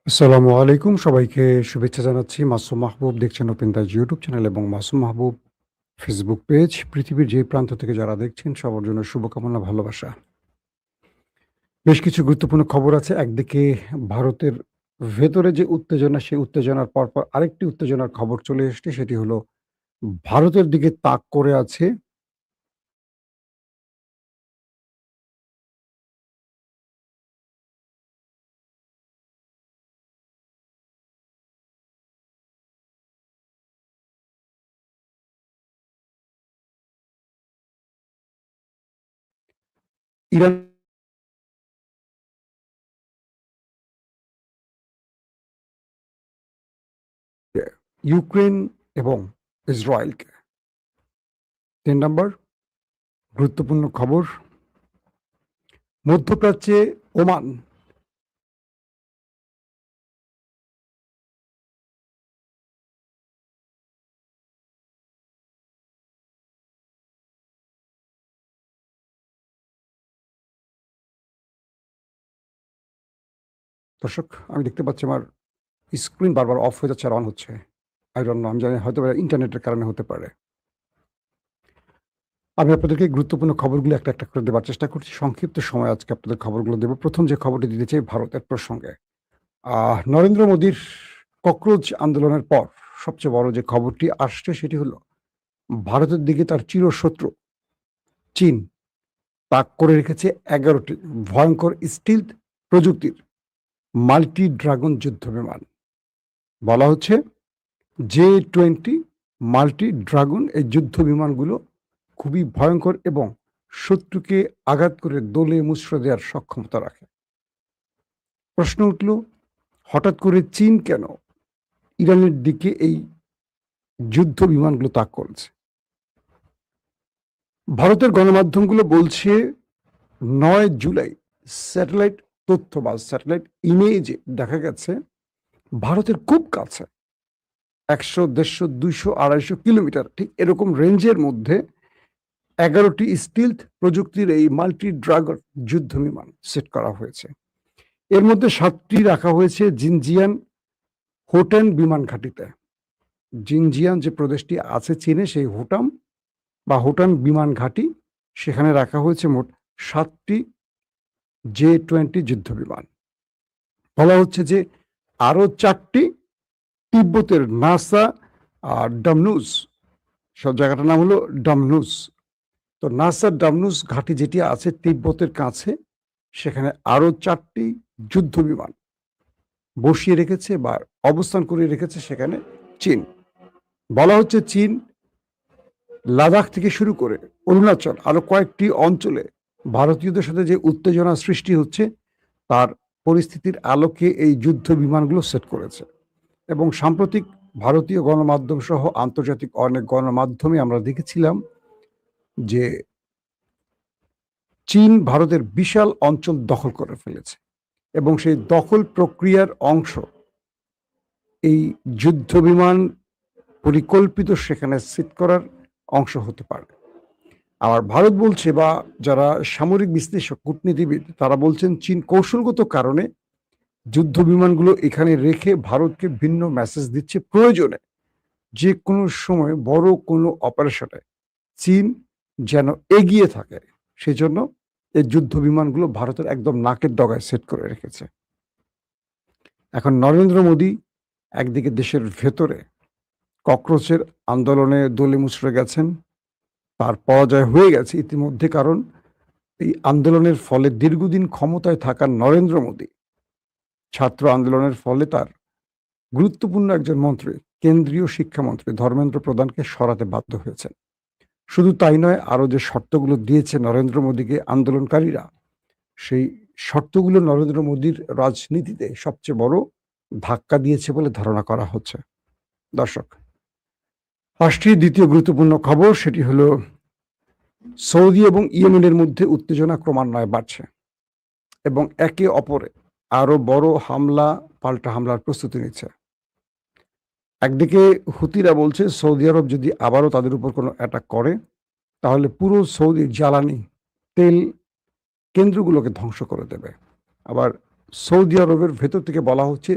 আসসালামু আলাইকুম। সবাইকে শুভেচ্ছা জানাচ্ছি। মাসুম মাহবুব দেখছেন ওপেন দাজ ইউটিউব চ্যানেল এবং মাসুম মাহবুব ফেসবুক পেজ। পৃথিবীর যে প্রান্ত থেকে যারা দেখছেন সবার জন্য শুভকামনা, ভালোবাসা। বেশ কিছু গুরুত্বপূর্ণ খবর আছে। একদিকে ভারতের ভেতরে যে উত্তেজনা, সেই উত্তেজনার পরপর আরেকটি উত্তেজনার খবর চলে এসছে। সেটি হলো ভারতের দিকে তাক করে আছে ইরান, ইউক্রেন এবং ইসরায়েলকে। ৩ নাম্বার গুরুত্বপূর্ণ খবর, মধ্যপ্রাচ্যে ওমান দর্শক, আমি দেখতে পাচ্ছি আমার স্ক্রিন বারবার অফ হয়ে যাচ্ছে আর অন হচ্ছে। I don't know, আমি জানি হয়তোবা ইন্টারনেটের কারণে হতে পারে। আমি আপনাদেরকে গুরুত্বপূর্ণ খবরগুলো একটা করে দেবার চেষ্টা করছি। সংক্ষিপ্ত সময়ে আজকে আপনাদের খবরগুলো দেব। ১ম যে খবরটি দিতে চাই ভারতের প্রসঙ্গে। নরেন্দ্র মোদীর ককরোচ আন্দোলনের পর সবচেয়ে বড় যে খবরটি আসছে সেটি হলো ভারতের দিকে তার চিরশত্রু চীন তাক করে রেখেছে ১১টি ভয়ংকর স্টিলথ প্রযুক্তির মাল্টি ড্রাগন যুদ্ধবিমান। বলা হচ্ছে জে-20 মাল্টি ড্রাগন এই যুদ্ধ বিমানগুলো খুবই ভয়ংকর এবং শত্রুকে আঘাত করে দলে মুচড়ে দেওয়ার সক্ষমতা রাখে। প্রশ্ন উঠল, হঠাৎ করে চীন কেন ইরানের দিকে এই যুদ্ধ বিমানগুলো তাক করেছে? ভারতের গণমাধ্যমগুলো বলছে ৯ জুলাই স্যাটেলাইট তথ্য বা স্যাটেলাইট ইমেজে দেখা গেছে ভারতের খুব কাছে ১০০, ১৫০, ২০০, ২৫০ কিলোমিটার ঠিক এরকম রেঞ্জের মধ্যে ১১টি স্টিলথ প্রযুক্তির এই মাল্টি ড্রাগন যুদ্ধ বিমান সেট করা হয়েছে। এর মধ্যে ৭টি রাখা হয়েছে জিনজিয়ান হোটান বিমান ঘাঁটিতে। জিনজিয়ান যে প্রদেশটি আছে চীনে, সেই হোটান বিমান ঘাঁটি, সেখানে রাখা হয়েছে মোট ৭টি জে-20 যুদ্ধ বিমান। বলা হচ্ছে যে আরো ৪টি তিব্বতের নাসা ডামনুস, সব জায়গাটার নাম হলো ডামনুস। তো নাসা ডামনুস ঘাঁটি যেটি আছে তিব্বতের কাছে, সেখানে আরো ৪টি যুদ্ধ বিমান বসিয়ে রেখেছে বা অবস্থান করে রেখেছে সেখানে চীন। বলা হচ্ছে চীন লাদাখ থেকে শুরু করে অরুণাচল আরো কয়েকটি অঞ্চলে ভারতীয়দের সাথে যে উত্তেজনা সৃষ্টি হচ্ছে তার পরিস্থিতির আলোকে এই যুদ্ধ বিমানগুলো সেট করেছে। এবং সাম্প্রতিক ভারতীয় গণমাধ্যম সহ আন্তর্জাতিক অনেক গণমাধ্যমে আমরা দেখেছিলাম যে চীন ভারতের বিশাল অঞ্চল দখল করে ফেলেছে এবং সেই দখল প্রক্রিয়ার অংশ এই যুদ্ধ বিমান পরিকল্পিত সেখানে সেট করার অংশ হতে পারে। আবার ভারত বলছে বা যারা সামরিক বিশ্লেষক কূটনীতিবিদ তারা বলছেন চীন কৌশলগত কারণে যুদ্ধ বিমানগুলো এখানে রেখে ভারতকে ভিন্ন মেসেজ দিচ্ছে, প্রয়োজনে যে কোনো সময় বড় কোনো অপারেশনে চীন যেন এগিয়ে থাকে সেজন্য এই যুদ্ধ বিমানগুলো ভারতের একদম নাকের ডগায় সেট করে রেখেছে। এখন নরেন্দ্র মোদী একদিকে দেশের ভেতরে ককরোচের আন্দোলনে দলে মুচড়ে গেছেন, তার পরাজয় হয়ে গেছে ইতিমধ্যে, কারণ এই আন্দোলনের ফলে দীর্ঘদিন ক্ষমতায় থাকা নরেন্দ্র মোদী ছাত্র আন্দোলনের ফলে তার গুরুত্বপূর্ণ একজন মন্ত্রী, কেন্দ্রীয় শিক্ষামন্ত্রী ধর্মেন্দ্র প্রধানকে সরাতে বাধ্য হয়েছেন। শুধু তাই নয়, আরো যে শর্তগুলো দিয়েছে নরেন্দ্র মোদীকে আন্দোলনকারীরা, সেই শর্তগুলো নরেন্দ্র মোদীর রাজনীতিতে সবচেয়ে বড় ধাক্কা দিয়েছে বলে ধারণা করা হচ্ছে। দর্শক, আসছে দ্বিতীয় গুরুত্বপূর্ণ খবর, সেটি হলো সৌদি এবং ইয়েমেনের মধ্যে উত্তেজনা ক্রমান্বয়ে বাড়ছে এবং একে অপরে আরো বড় পাল্টা হামলার প্রস্তুতি নিচ্ছে। একদিকে হুতিরা বলছে সৌদি আরব যদি আবারও তাদের উপর কোনো অ্যাটাক করে তাহলে পুরো সৌদির জ্বালানি তেল কেন্দ্রগুলোকে ধ্বংস করে দেবে। আবার সৌদি আরবের ভেতর থেকে বলা হচ্ছে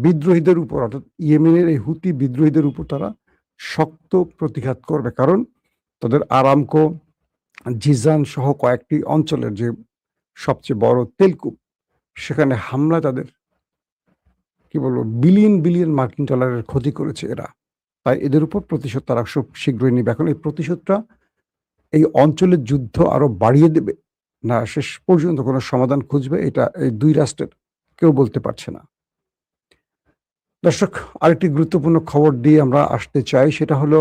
বিদ্রোহীদের উপর, অর্থাৎ ইয়েমেনের এই হুতি বিদ্রোহীদের উপর তারা শক্ত প্রতিঘাত করবে। কারণ তাদের আরামকো, জিজান সহ কয়েকটি অঞ্চলের যে সবচেয়ে বড় তেলকূপ, সেখানে হামলা তাদের কি বলবো বিলিয়ন বিলিয়ন মার্কিন ডলারের ক্ষতি করেছে এরা। তাই এদের উপর প্রতিশোধ তারা খুব শীঘ্রই নিবে। এখন এই প্রতিশোধটা এই অঞ্চলের যুদ্ধ আরো বাড়িয়ে দেবে না শেষ পর্যন্ত কোনো সমাধান খুঁজবে, এটা এই দুই রাষ্ট্রের কেউ বলতে পারছে না। দর্শক, আরেকটি গুরুত্বপূর্ণ খবর দিয়ে আমরা আসতে চাই, সেটা হলো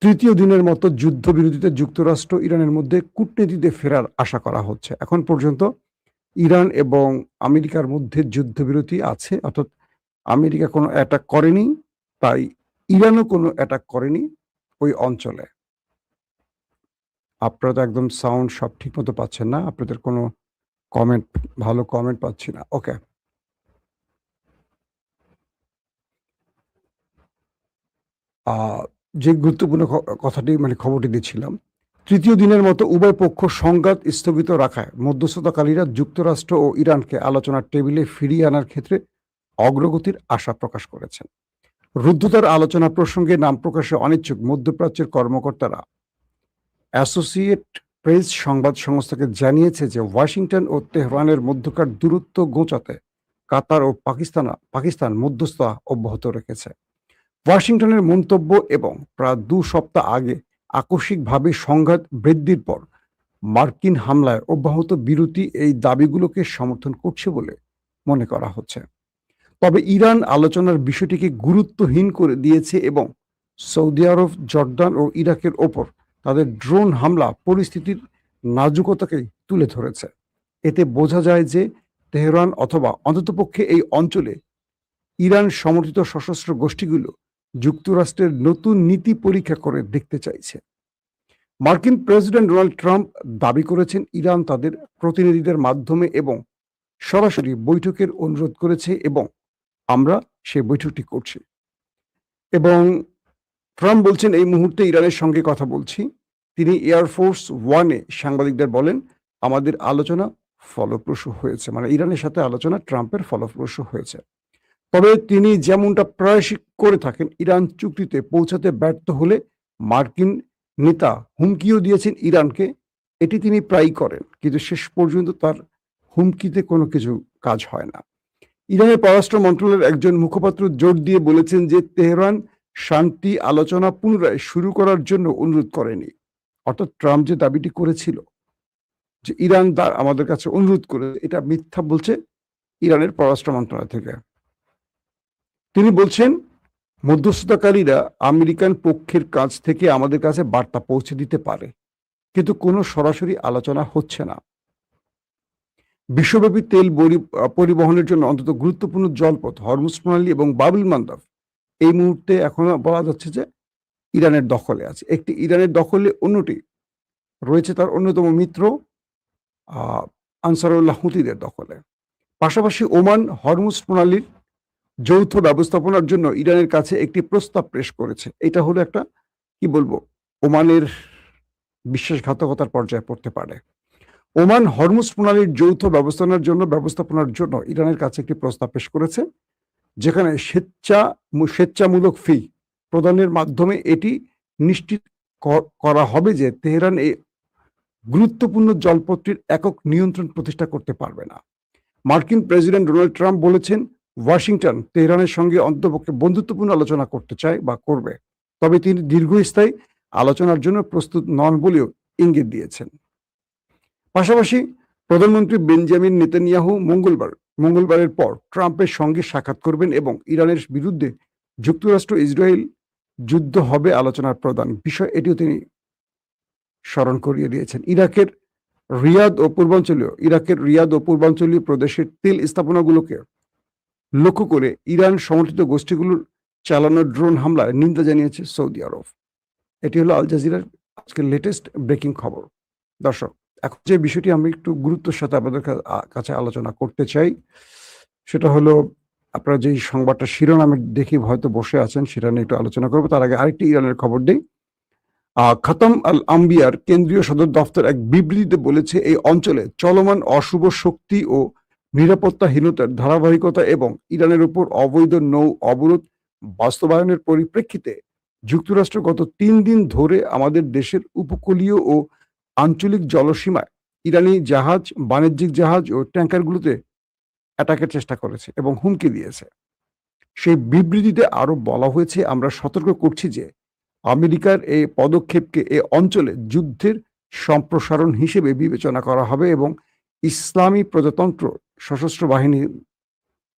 তৃতীয় দিনের মতো যুদ্ধবিরতিতে যুক্তরাষ্ট্র ইরানের মধ্যে কূটনীতিতে ফেরার আশা করা হচ্ছে। এখন পর্যন্ত ইরান এবং আমেরিকার মধ্যে যুদ্ধবিরতি আছে, অর্থাৎ আমেরিকা কোনো অ্যাটাক করেনি, তাই ইরানও কোনো অ্যাটাক করেনি ওই অঞ্চলে। আপনারা তো একদম সাউন্ড সব ঠিক মতো পাচ্ছেন না, আপনাদের কোনো কমেন্ট, ভালো কমেন্ট পাচ্ছি না। ওকে, যে গুরুত্বপূর্ণ কথাটি মানে খবরটি দিচ্ছিলাম, তৃতীয় দিনের মতো উভয় পক্ষ সংঘাত স্থগিত রাখায় মধ্যস্থতাকারীরা যুক্তরাষ্ট্র ও ইরানকে আলোচনার টেবিলে ফিরিয়ে আনার ক্ষেত্রে অগ্রগতির আশা প্রকাশ করেছেন। রুদ্ধতার আলোচনা প্রসঙ্গে নাম প্রকাশে অনিচ্ছুক মধ্যপ্রাচ্যের কর্মকর্তারা অ্যাসোসিয়েট প্রেস সংবাদ সংস্থাকে জানিয়েছে যে ওয়াশিংটন ও তেহরানের মধ্যকার দূরত্ব ঘোচাতে কাতার ও পাকিস্তান মধ্যস্থতা অব্যাহত রেখেছে। ওয়াশিংটনের মন্তব্য এবং প্রায় 2 সপ্তাহ আগে আকস্মিকভাবে সংঘাত বৃদ্ধির পর মার্কিন হামলায় অব্যাহত বিরতি এই দাবিগুলোকে সমর্থন করছে বলে মনে করা হচ্ছে। তবে ইরান আলোচনার বিষয়টিকে গুরুত্বহীন করে দিয়েছে এবং সৌদি আরব, জর্দান ও ইরাকের ওপর তাদের ড্রোন হামলা পরিস্থিতির নাজুকতাকে তুলে ধরেছে। এতে বোঝা যায় যে তেহরান অথবা অন্ততপক্ষে এই অঞ্চলে ইরান সমর্থিত সশস্ত্র গোষ্ঠীগুলো যুক্তরাষ্ট্রের নতুন নীতি পরীক্ষা করে দেখতে চাইছে। মার্কিন প্রেসিডেন্ট ডোনাল্ড ট্রাম্প দাবি করেছেন ইরান তাদের প্রতিনিধিদের মাধ্যমে এবং সরাসরি বৈঠকের অনুরোধ করেছে এবং আমরা সেই বৈঠকটি করছি। এবং ট্রাম্প বলছেন, এই মুহূর্তে ইরানের সঙ্গে কথা বলছি। তিনি এয়ারফোর্স ওয়ানে সাংবাদিকদের বলেন, আমাদের আলোচনা ফলপ্রসূ হয়েছে, মানে ইরানের সাথে আলোচনা ট্রাম্পের ফলপ্রসূ হয়েছে। তবে তিনি যেমনটা প্রায়শই করে থাকেন, ইরান চুক্তিতে পৌঁছাতে ব্যর্থ হলে মার্কিন নেতা হুমকিও দিয়েছেন ইরানকে। এটি তিনি প্রায়ই করেন, কিন্তু শেষ পর্যন্ত তার হুমকিতে কোনো কিছু কাজ হয় না। ইরানের পররাষ্ট্র মন্ত্রণালয়ের একজন মুখপাত্র জোর দিয়ে বলেছেন যে তেহরান শান্তি আলোচনা পুনরায় শুরু করার জন্য অনুরোধ করেনি। অর্থাৎ ট্রাম্প যে দাবিটি করেছিল যে ইরান আমাদের কাছে অনুরোধ করে, এটা মিথ্যা বলছে ইরানের পররাষ্ট্র মন্ত্রণালয় থেকে। তিনি বলছেন, মধ্যস্থতাকারীরা আমেরিকান পক্ষের কাছ থেকে আমাদের কাছে বার্তা পৌঁছে দিতে পারে, কিন্তু কোনো সরাসরি আলোচনা হচ্ছে না। বিশ্বব্যাপী তেল পরিবহনের জন্য অন্তত গুরুত্বপূর্ণ জলপথ হরমুজ প্রণালী এবং বাবুল মান্দাব এই মুহূর্তে এখনো বলা যাচ্ছে যে ইরানের দখলে আছে। একটি ইরানের দখলে, অন্যটি রয়েছে তার অন্যতম মিত্র আনসারুল্লাহ হুতিদের দখলে। পাশাপাশি ওমান হরমুজ প্রণালীর যৌথ ব্যবস্থাপনার জন্য ইরানের কাছে একটি প্রস্তাব পেশ করেছে। এটা হলো একটা কি বলবো ওমানের বিশ্বাসঘাতকতার পর্যায়ে পড়তে পারে। ওমান হরমুজ প্রণালীর যৌথ ব্যবস্থাপনার জন্য ইরানের কাছে একটি প্রস্তাব পেশ করেছে, যেখানে স্বেচ্ছামূলক ফি প্রদানের মাধ্যমে এটি নিশ্চিত করা হবে যে তেহরান এই গুরুত্বপূর্ণ জলপথটির একক নিয়ন্ত্রণ প্রতিষ্ঠা করতে পারবে না। মার্কিন প্রেসিডেন্ট ডোনাল্ড ট্রাম্প বলেছেন, ওয়াশিংটন তেহরানের সঙ্গে অন্ততপক্ষে বন্ধুত্বপূর্ণ আলোচনা করতে চায় বা করবে, তবে তিনি দীর্ঘস্থায়ী আলোচনার জন্য প্রস্তুত নন বলেও ইঙ্গিত দিয়েছেন। পাশাপাশি প্রধানমন্ত্রী বেঞ্জামিন নেতানিয়াহু মঙ্গলবারের পর ট্রাম্পের সঙ্গে সাক্ষাৎ করবেন এবং ইরানের বিরুদ্ধে যুক্তরাষ্ট্র ইসরায়েল যুদ্ধ হবে আলোচনার প্রধান বিষয়, এটিও তিনি স্মরণ করিয়ে দিয়েছেন। ইরাকের রিয়াদ ও পূর্বাঞ্চলীয় প্রদেশের তেল স্থাপনাগুলোকে লক্ষ্য করে ইরান সমর্থিত গোষ্ঠীগুলোর চালানো ড্রোন হামলায় নিন্দা জানিয়েছে সৌদি আরব। এটি হলো আল জাজিরার আজকের লেটেস্ট ব্রেকিং খবর। দর্শক, এখন যে বিষয়টি আমি একটু গুরুত্বের সাথে আপনাদের কাছে আলোচনা করতে চাই, সেটা হলো আপনারা যেই সংবাদটা শিরোনামে দেখি হয়তো বসে আছেন, সেটা নিয়ে একটু আলোচনা করবো। তার আগে আরেকটি ইরানের খবর দিই। খাতাম আল আম্বিয়ার কেন্দ্রীয় সদর দফতর এক বিবৃতিতে বলেছে, এই অঞ্চলে চলমান অশুভ শক্তি ও নিরাপত্তাহীনতার ধারাবাহিকতা এবং ইরানের উপর অবৈধ নৌ অবরোধ বাস্তবায়নের পরিপ্রেক্ষিতে যুক্তরাষ্ট্র গত 3 দিন ধরে আমাদের দেশের উপকূলীয় ও আঞ্চলিক জলসীমায় ইরানি জাহাজ, বাণিজ্যিক জাহাজ ও ট্যাঙ্কারগুলোতে অ্যাটাকের চেষ্টা করেছে এবং হুমকি দিয়েছে। সেই বিবৃতিতে আরো বলা হয়েছে, আমরা সতর্ক করছি যে আমেরিকার এই পদক্ষেপকে এ অঞ্চলে যুদ্ধের সম্প্রসারণ হিসেবে বিবেচনা করা হবে এবং ইসলামী প্রজাতন্ত্র সশস্ত্র বাহিনী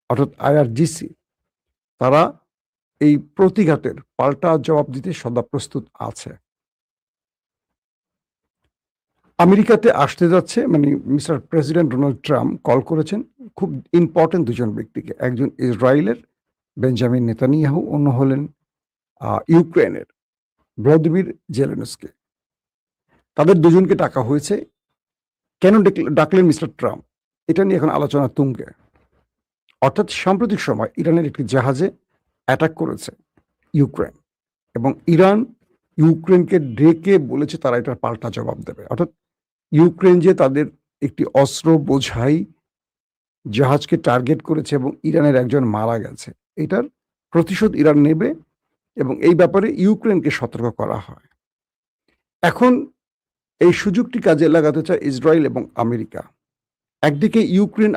অর্থাৎ আইআরজিসি তারা এই প্রতিঘাতের পাল্টা জবাব দিতে সদা প্রস্তুত আছে। আমেরিকাতে আসতে যাচ্ছে মানে mister president Donald Trump call করেছেন খুব ইম্পর্টেন্ট দুজন ব্যক্তিকে, একজন ইসরায়েলের বেঞ্জামিন নেতানিয়াহু, অন্য হলেন ইউক্রেনের ভ্লাদিমির জেলেনস্কি। তাদের দুজনকে ডাকা হয়েছে। কেন ডাকলেন মিস্টার ট্রাম্প, এটা নিয়ে এখন আলোচনা তুঙ্গে। অর্থাৎ সাম্প্রতিক সময় ইরানের একটি জাহাজে অ্যাটাক করেছে ইউক্রেন এবং ইরান ইউক্রেনকে ডেকে বলেছে তারা এটার পাল্টা জবাব দেবে। অর্থাৎ ইউক্রেন যে তাদের একটি অস্ত্র বোঝাই জাহাজকে টার্গেট করেছে এবং ইরানের একজন মারা গেছে, এটার প্রতিশোধ ইরান নেবে এবং এই ব্যাপারে ইউক্রেনকে সতর্ক করা হয়। এখন এই সুযোগটি কাজে লাগাতে চায় ইসরায়েল এবং আমেরিকা। একদিকে ইউক্রেন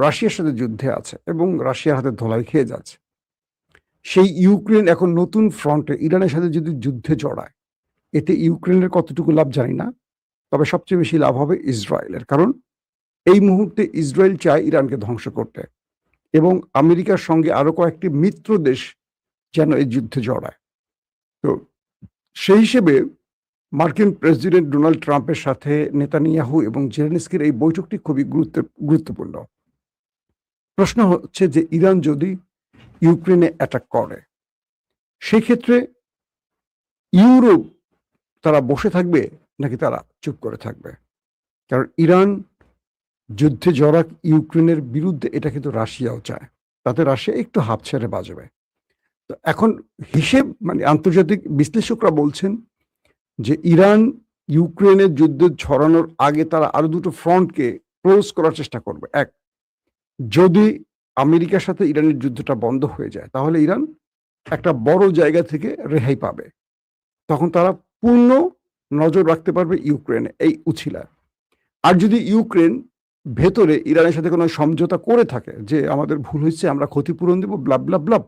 রাশিয়ার সাথে যুদ্ধে আছে এবং রাশিয়ার হাতে ধোলাই খেয়ে যাচ্ছে। সেই ইউক্রেন এখন নতুন ফ্রন্টে ইরানের সাথে যদি যুদ্ধে জড়ায়, এতে ইউক্রেনের কতটুকু লাভ জানি না, তবে সবচেয়ে বেশি লাভ হবে ইসরায়েলের। কারণ এই মুহূর্তে ইসরায়েল চায় ইরানকে ধ্বংস করতে এবং আমেরিকার সঙ্গে আরো কয়েকটি মিত্র দেশ যেন এই যুদ্ধে জড়ায়। তো সেই হিসেবে মার্কিন প্রেসিডেন্ট ডোনাল্ড ট্রাম্পের সাথে নেতানিয়াহু এবং জেলেনস্কির এই বৈঠকটি খুবই গুরুত্বপূর্ণ। প্রশ্ন হচ্ছে যে ইরান যদি ইউক্রেনে অ্যাটাক করে, সেক্ষেত্রে ইউরোপ তারা বসে থাকবে নাকি তারা চুপ করে থাকবে? কারণ ইরান যুদ্ধে জড়াক ইউক্রেনের বিরুদ্ধে, এটা কিন্তু রাশিয়াও চায়, তাতে রাশিয়া একটু হাত ছেড়ে বাজবে। তো এখন হিসেব মানে আন্তর্জাতিক বিশ্লেষকরা বলছেন যে ইরান ইউক্রেনের যুদ্ধে ছড়ানোর আগে তারা আরো দুটো ফ্রন্টকে ক্লোজ করার চেষ্টা করবে। এক, যদি আমেরিকার সাথে ইরানের যুদ্ধটা বন্ধ হয়ে যায় তাহলে ইরান একটা বড় জায়গা থেকে রেহাই পাবে, তখন তারা পূর্ণ নজর রাখতে পারবে ইউক্রেনে এই উছিলায়। আর যদি ইউক্রেন ভেতরে ইরানের সাথে কোনো সমঝোতা করে থাকে যে আমাদের ভুল হয়েছে, আমরা ক্ষতিপূরণ দেবো, ব্লাব ব্লাব ব্লাব,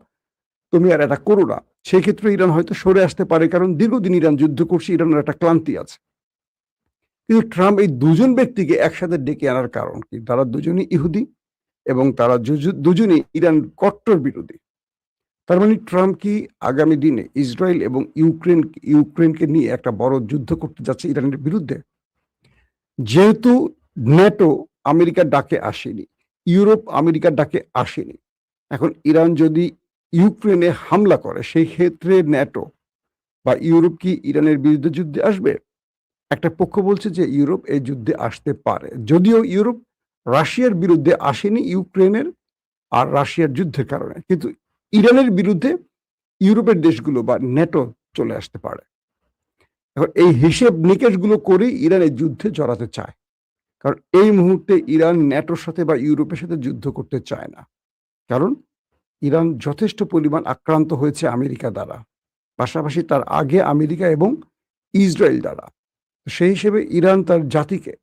তুমি আর এটা করো না, সেই ক্ষেত্রে ইরান হয়তো সরে আসতে পারে, কারণ দীর্ঘদিন ইরান যুদ্ধ করছে, ইরানের একটা ক্লান্তি আছে। কিন্তু ট্রাম্প এই দুজন ব্যক্তিকে একসাথে ডেকে আনার কারণ কি? তারা দুজনই ইহুদি এবং তারা দুজনই ইরান কট্টর বিরোধী। তার মানে ট্রাম্প কি আগামী দিনে ইসরায়েল এবং ইউক্রেনকে নিয়ে একটা বড় যুদ্ধ করতে যাচ্ছে ইরানের বিরুদ্ধে? যেহেতু ন্যাটো আমেরিকার ডাকে আসেনি, ইউরোপ আমেরিকার ডাকে আসেনি, এখন ইরান যদি ইউক্রেনে হামলা করে সেই ক্ষেত্রে ন্যাটো বা ইউরোপ কি ইরানের বিরুদ্ধে যুদ্ধে আসবে? একটা পক্ষ বলছে যে ইউরোপ এই যুদ্ধে আসতে পারে, যদিও ইউরোপ রাশিয়ার বিরুদ্ধে আসেনি ইউক্রেনের আর রাশিয়ার যুদ্ধের কারণে, কিন্তু ইরানের বিরুদ্ধে ইউরোপের দেশগুলো বা ন্যাটো চলে আসতে পারে। এখন এই হিসেব নিকেশগুলো করেই ইরান এই যুদ্ধে জড়াতে চায়, কারণ এই মুহূর্তে ইরান ন্যাটোর সাথে বা ইউরোপের সাথে যুদ্ধ করতে চায় না, কারণ ইরান যথেষ্ট পরিমাণ আক্রান্ত হয়েছে আমেরিকা দ্বারা, পাশাপাশি তার আগে আমেরিকা এবং ইসরায়েল দ্বারা। সেই হিসেবে ইরান তার জাতিকে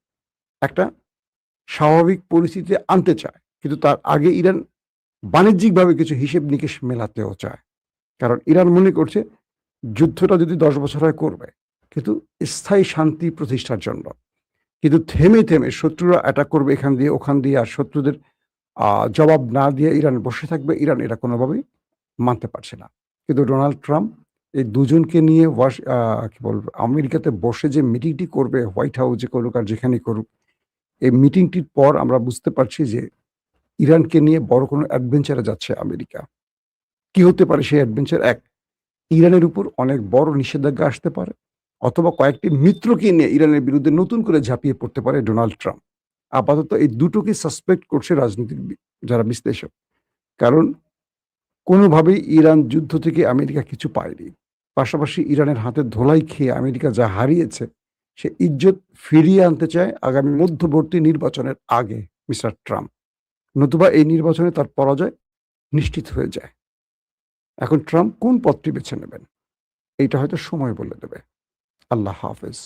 একটা স্বাভাবিক পরিস্থিতিতে আনতে চায়, কিন্তু তার আগে ইরান বাণিজ্যিকভাবে কিছু হিসেব নিকেশ মেলাতেও চায়। কারণ ইরান মনে করছে যুদ্ধটা যদি 10 বছর হয় করবে, কিন্তু স্থায়ী শান্তি প্রতিষ্ঠার জন্য। কিন্তু থেমে থেমে শত্রুরা অ্যাটাক করবে এখান দিয়ে ওখান দিয়ে, আর শত্রুদের জবাব না দিয়ে ইরান বসে থাকবে, ইরান এটা কোনোভাবেই মানতে পারছে না। কিন্তু ডোনাল্ড ট্রাম্প এই দুজনকে নিয়ে কি বলবো আমেরিকাতে বসে যে মিটিংটি করবে, হোয়াইট হাউসে করুক আর যেখানে করুক, এই মিটিংটির পর আমরা বুঝতে পারছি যে ইরানকে নিয়ে বড় কোনো অ্যাডভেঞ্চারে যাচ্ছে আমেরিকা। কি হতে পারে সেই অ্যাডভেঞ্চার? এক, ইরানের উপর অনেক বড় নিষেধাজ্ঞা আসতে পারে, অথবা কয়েকটি মিত্রকে নিয়ে ইরানের বিরুদ্ধে নতুন করে ঝাঁপিয়ে পড়তে পারে ডোনাল্ড ট্রাম্প। আপাতত এই দুটোকে সাসপেক্ট করছে রাজনৈতিক যারা বিশ্লেষক, কারণ কোনোভাবেই ইরান যুদ্ধ থেকে আমেরিকা কিছু পায়নি, পাশাপাশি ইরানের হাতে ধোলাই খেয়ে আমেরিকা যা হারিয়েছে সে ইজ্জত ফিরিয়ে আনতে চায় আগামী মধ্যবর্তী নির্বাচনের আগে। মিস্টার ট্রাম্প, নতুবা এই নির্বাচনে তার পরাজয় নিশ্চিত হয়ে যায়। এখন ট্রাম্প কোন পথটি বেছে নেবেন, এইটা হয়তো সময় বলে দেবে। আল্লাহ হাফেজ।